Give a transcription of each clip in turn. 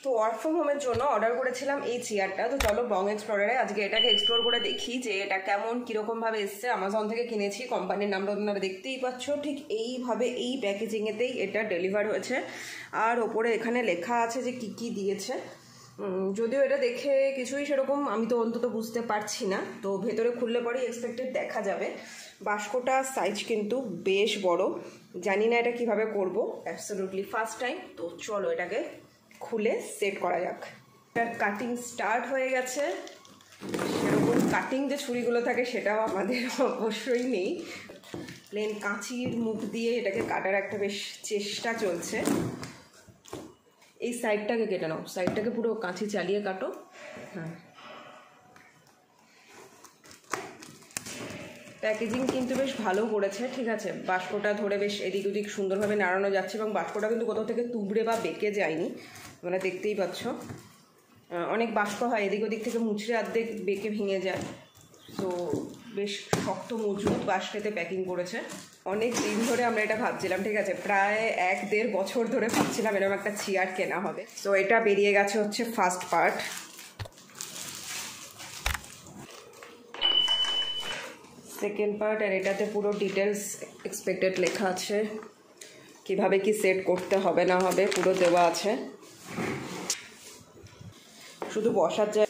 তো work from হোমের জন্য অর্ডার করেছিলাম এই চেয়ারটা। তো চলো বং এক্সপ্লোরারে আজকে এটাকে এক্সপ্লোর করে দেখি যে এটা কেমন কীরকমভাবে এসছে। আমাজন থেকে কিনেছি, কোম্পানির নামটা আপনারা দেখতেই পাচ্ছ। ঠিক এইভাবে এই প্যাকেজিংয়েতেই এটা ডেলিভার হয়েছে। আর ওপরে এখানে লেখা আছে যে কী কী দিয়েছে। যদিও এটা দেখে কিছুই সেরকম আমি তো অন্তত বুঝতে পারছি না, তো ভেতরে খুললে পরেই এক্সপেক্টেড দেখা যাবে। বাস্কটা সাইজ কিন্তু বেশ বড়, জানি না এটা কিভাবে করব, অ্যাবসলিউটলি ফার্স্ট টাইম। তো চলো এটাকে খুলে সেট করা যাক। কাটিং স্টার্ট হয়ে গেছে। সেরকম কাটিং যে ছুরিগুলো থাকে সেটাও আমাদের অবশ্যই নেই, প্লেন কাঁচির মুখ দিয়ে এটাকে কাটার একটা বেশ চেষ্টা চলছে। এই সাইডটাকে কেটে নাও, সাইডটাকে পুরো কাঁচি চালিয়ে কাটো। হ্যাঁ, প্যাকেজিং কিন্তু বেশ ভালো করেছে, ঠিক আছে। বাস্কটা ধরে বেশ এদিক ওদিক সুন্দরভাবে নাড়ানো যাচ্ছে এবং বাস্কটা কিন্তু কোথাও থেকে তুবড়ে বা বেঁকে যায়নি, তোমরা দেখতেই পাচ্ছ। অনেক বাস্ক হয় এদিক ওদিক থেকে মুচড়ে অর্ধেক বেঁকে ভেঙে যায়, তো বেশ শক্ত মজবুত বাস্কেতে প্যাকিং করেছে। অনেক দিন ধরে আমরা এটা ভাবছিলাম, ঠিক আছে, প্রায় 1-1.5 বছর ধরে ভাবছিলাম এরকম একটা চেয়ার কেনা হবে। তো এটা বেরিয়ে গেছে হচ্ছে ফার্স্ট পার্ট। সেকেন্ড পার্ট, আর এটাতে পুরো ডিটেলস এক্সপেক্টেড লেখা আছে, কিভাবে কি সেট করতে হবে না হবে পুরো দেওয়া আছে। শুধু বসার জায়গা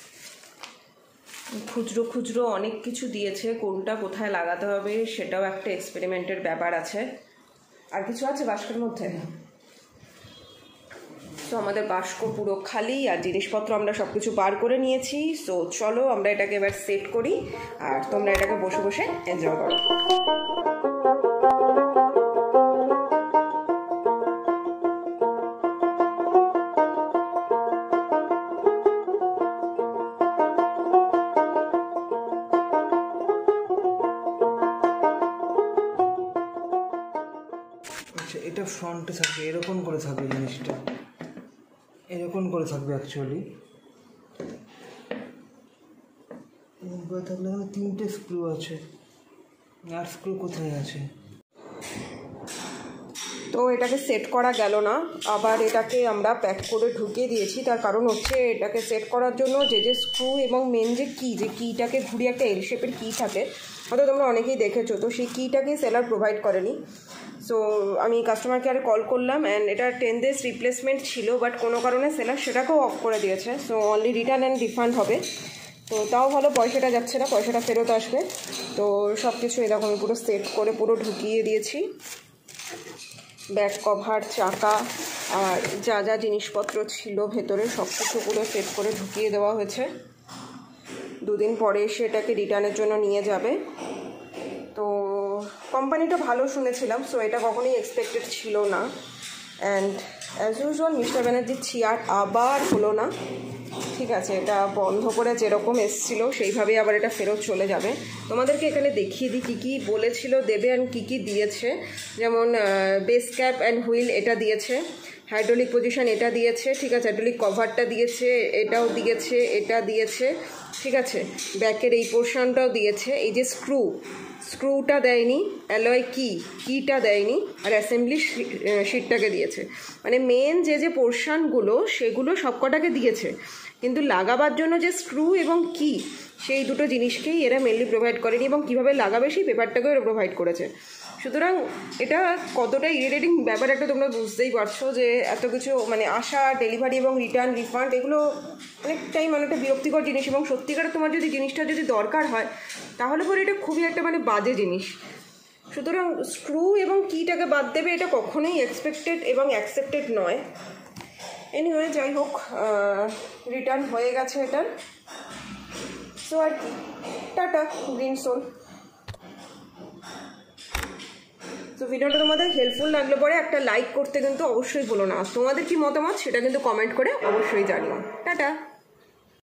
খুচরো খুচরো অনেক কিছু দিয়েছে, কোনটা কোথায় লাগাতে হবে সেটাও একটা এক্সপেরিমেন্টের ব্যাপার আছে। আর কিছু আছে বাস্কের মধ্যে? তো আমাদের বাস্ক পুরো খালি আর জিনিসপত্র আমরা সব কিছু বার করে নিয়েছি। সো চলো আমরা এটাকে এবার সেট করি আর তোমরা এটাকে বসে বসে এনজয় করো। আচ্ছা, এটা ফ্রন্টে থাকবে, এরকম করে থাকবে জিনিসটা, এরকম করে থাকবে অ্যাকচুয়ালি। এরকম করে থাকলে এখানে 3টে স্ক্রু আছে, আর স্ক্রু কোথায় আছে? তো এটাকে সেট করা গেল না, আবার এটাকে আমরা প্যাক করে ঢুকিয়ে দিয়েছি। তার কারণ হচ্ছে এটাকে সেট করার জন্য যে স্ক্রু এবং মেন যে কিটাকে ঘুরিয়ে একটা এল শেপের কি থাকে, হয়তো তোমরা অনেকেই দেখেছো, তো সেই কিটাকে সেলার প্রোভাইড করেনি। সো আমি কাস্টমার কেয়ারে কল করলাম অ্যান্ড এটা 10 days রিপ্লেসমেন্ট ছিল, বাট কোনো কারণে সেলার সেটাকেও অফ করে দিয়েছে। So only return and refund হবে। তো তাও ভালো, পয়সাটা যাচ্ছে না, পয়সাটা ফেরত আসবে। তো সব কিছু এরকম পুরো সেট করে পুরো ঢুকিয়ে দিয়েছি। ব্যাক কভার, চাকা আর যা যা জিনিসপত্র ছিল ভেতরে সব কিছু পুরো সেট করে ঢুকিয়ে দেওয়া হয়েছে। 2 দিন পরে এসে এটাকে রিটার্নের জন্য নিয়ে যাবে। তো কোম্পানিটা ভালো শুনেছিলাম, সো এটা কখনোই এক্সপেক্টেড ছিল না। অ্যান্ড অ্যাজ ইউজুয়াল মিস্টার ব্যানার্জির চেয়ার আবার হলো না, ঠিক আছে। এটা বন্ধ করে যেরকম এসেছিলো সেইভাবেই আবার এটা ফেরত চলে যাবে। তোমাদেরকে এখানে দেখিয়ে দিই কী কী বলেছিল দেবে অ্যান্ড কী কী দিয়েছে। যেমন বেস ক্যাপ অ্যান্ড হুইল এটা দিয়েছে, হাইড্রোলিক পজিশন এটা দিয়েছে, ঠিক আছে, হাইড্রোলিক কভারটা দিয়েছে, এটাও দিয়েছে, এটা দিয়েছে, ঠিক আছে, ব্যাকের এই পোর্শনটাও দিয়েছে। এই যে স্ক্রুটা দেয়নি, অ্যালয় কিটা দেয়নি, আর অ্যাসেম্বলি শিটটাকে দিয়েছে। মানে মেন যে পোর্শনগুলো সেগুলো সবকটাকে দিয়েছে, কিন্তু লাগাবার জন্য যে স্ক্রু এবং কি সেই দুটো জিনিসকেই এরা মেনলি প্রোভাইড করেনি, এবং কীভাবে লাগাবে সেই পেপারটাকেও এরা প্রোভাইড করেছে। সুতরাং এটা কতটা ইরিটেটিং ব্যাপার একটা তোমরা বুঝতেই পারছো, যে এত কিছু মানে আসা, ডেলিভারি এবং রিটার্ন রিফান্ড, এগুলো অনেকটাই মানে একটা বিরক্তিকর জিনিস। এবং সত্যিকারে তোমার যদি জিনিসটা যদি দরকার হয় তাহলে পরে এটা খুবই একটা মানে বাজে জিনিস। সুতরাং স্ক্রু এবং কিটাকে বাদ দেবে এটা কখনোই এক্সপেক্টেড এবং অ্যাকসেপ্টেড নয়। এনিওয়ে, যাই হোক, রিটার্ন হয়ে গেছে এটা। সো আর কি, টাটা, গ্রিন সোল। তো ভিডিওটা তোমাদের হেল্পফুল লাগলে পরে একটা লাইক করতে কিন্তু অবশ্যই ভুলো না। তোমাদের কি মতামত সেটা কিন্তু কমেন্ট করে অবশ্যই জানিও। টাটা।